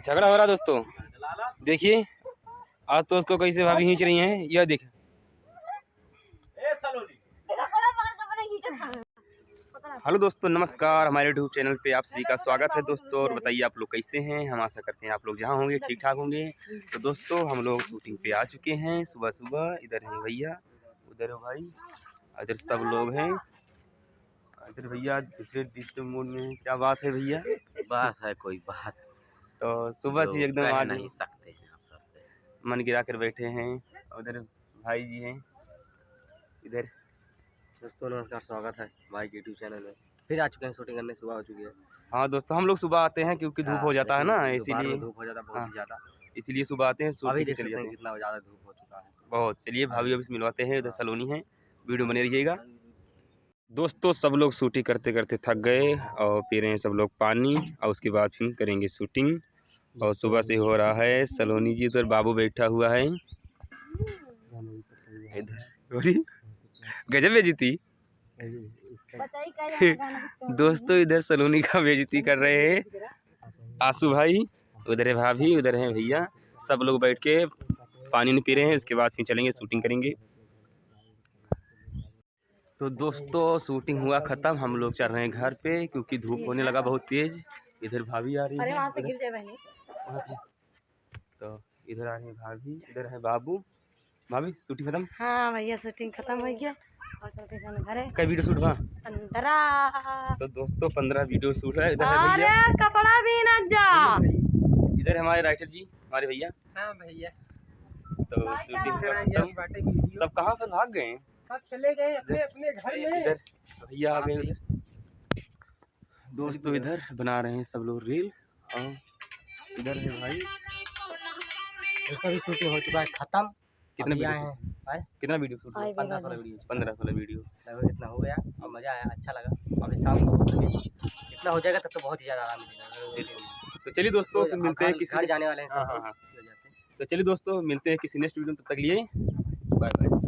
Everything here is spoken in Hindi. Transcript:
झगड़ा हो रहा दोस्तों, देखिए आज तो उसको कैसे भाभी खींच रही हैं, यह देख। हेलो दोस्तों, नमस्कार। हमारे यूट्यूब चैनल पे आप सभी का स्वागत है दोस्तों। और बताइए आप लोग कैसे हैं। हम आशा करते हैं आप लोग जहां होंगे ठीक ठाक होंगे। तो दोस्तों हम लोग शूटिंग पे आ चुके हैं सुबह सुबह। इधर है भैया, उधर है भाई, इधर सब लोग हैं। इधर भैया दूसरे डिस्टर्ब मूड में हैं। क्या बात है भैया? बात है कोई बात तो सुबह से एकदम कह आज नहीं सकते हैं आप सबसे। मन गिरा कर बैठे हैं। उधर भाई जी हैं। इधर दोस्तों नमस्कार, स्वागत है भाई के यूट्यूब चैनल में। फिर आ चुके हैं शूटिंग करने, सुबह हो चुकी है। हाँ दोस्तों, हम लोग सुबह आते हैं क्योंकि धूप हो जाता है ना, इसीलिए धूप हो जाता है बहुत ही ज्यादा। इसीलिए सुबह आते हैं। अभी शूटिंग पे देख चले सकते जाते हैं हैं। कितना ज्यादा धूप हो चुका है बहुत। चलिए भाभी अभी से मिलवाते हैं। उधर सलोनी है, वीडियो बने रहिएगा दोस्तों। सब लोग शूटिंग करते करते थक गए और पी रहे हैं सब लोग पानी, और उसके बाद फिर करेंगे शूटिंग। और सुबह से हो रहा है। सलोनी जी उधर बाबू बैठा हुआ है इधर। गजब बेइज्जती दोस्तों। इधर सलोनी का बेइज्जती कर रहे हैं आंसू भाई। उधर है भाभी, उधर है भैया। सब लोग बैठ के पानी नहीं पी रहे हैं। उसके बाद फिर चलेंगे शूटिंग करेंगे। तो दोस्तों शूटिंग हुआ ख़त्म। हम लोग चल रहे हैं घर पे क्योंकि धूप होने लगा बहुत तेज। इधर भाभी आ रही है, तो इधर आ रही है भाभी, इधर है बाबू। भाभी शूटिंग खत्म? हाँ भैया शूटिंग खत्म हो गया और चलते चल घरे। कई वीडियो शूट हुआ? 15। तो दोस्तों 15 वीडियो शूट है। इधर है अरे भैया, कपड़ा भी न जा। इधर है हमारे राइटर जी, हमारे भैया। हाँ भैया, तो शूटिंग खत्म। सब कहाँ पर भाग गए हैं? सब चले गए अपने अपने घर में। इधर भैया आ गए उधर। दोस्तों इधर बना रहे हैं सब लोग रील। और इधर है भाई। उसका भी शूटिंग हो चुका है खत्म। कितना वीडियो वीडियो शूट? कितना वीडियो शूट हुआ? 15-16 वीडियो। 15-16 वीडियो लगभग इतना हो गया और मज़ा आया, अच्छा लगा। अभी शाम को इतना हो जाएगा तब तो बहुत ही ज़्यादा आराम मिलेगा। तो चलिए दोस्तों फिर मिलते हैं किसी। घर जाने वाले हैं। हाँ हाँ हाँ। तो चलिए दोस्तों मिलते हैं किसी नेक्स्ट वीडियो में। तब तक लिए बाय बाय।